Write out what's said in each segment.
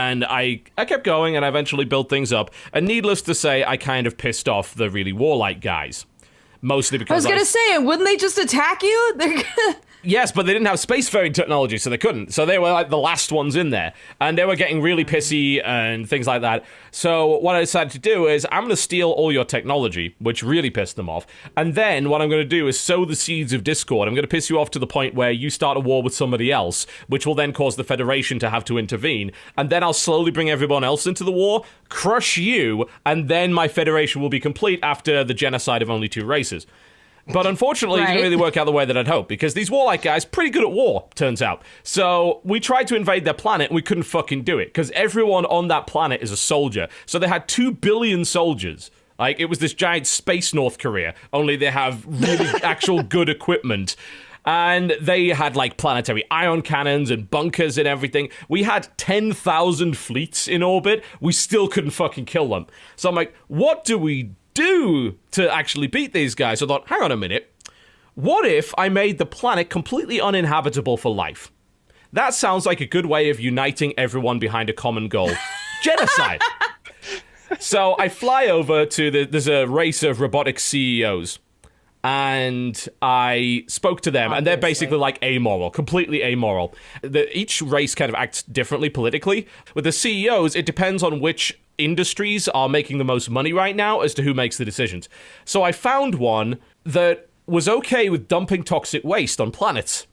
And I kept going, and I eventually built things up. And needless to say, I kind of pissed off the really warlike guys. Mostly because I was going to say, wouldn't they just attack you? They're gonna... Yes, but they didn't have spacefaring technology, so they couldn't. So they were like the last ones in there. And they were getting really pissy and things like that. So what I decided to do is, I'm going to steal all your technology, which really pissed them off. And then what I'm going to do is sow the seeds of discord. I'm going to piss you off to the point where you start a war with somebody else, which will then cause the Federation to have to intervene. And then I'll slowly bring everyone else into the war, crush you, and then my Federation will be complete after the genocide of only 2 races. But unfortunately, it didn't really work out the way that I'd hoped, because these warlike guys, pretty good at war, turns out. So we tried to invade their planet, and we couldn't fucking do it, because everyone on that planet is a soldier. So they had 2 billion soldiers. Like, it was this giant space North Korea, only they have really actual good equipment. And they had, like, planetary ion cannons and bunkers and everything. We had 10,000 fleets in orbit. We still couldn't fucking kill them. So I'm like, what do we do to actually beat these guys? I thought, hang on a minute. What if I made the planet completely uninhabitable for life? That sounds like a good way of uniting everyone behind a common goal. Genocide. So I fly over to there's a race of robotic CEOs. And I spoke to them, and they're basically like amoral, completely amoral. Each race kind of acts differently politically. With the CEOs, it depends on which industries are making the most money right now as to who makes the decisions. So I found one that was okay with dumping toxic waste on planets.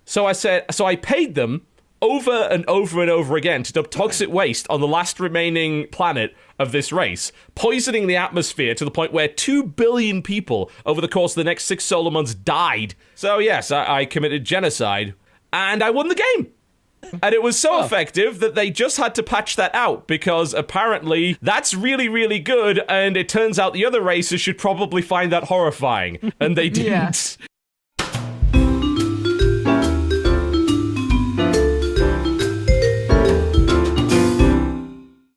So I paid them over and over and over again to dump toxic waste on the last remaining planet of this race, poisoning the atmosphere to the point where 2 billion people over the course of the next 6 solar months died. So yes, I committed genocide, and I won the game. And it was so effective that they just had to patch that out, because apparently that's really, really good, and it turns out the other races should probably find that horrifying, and they didn't.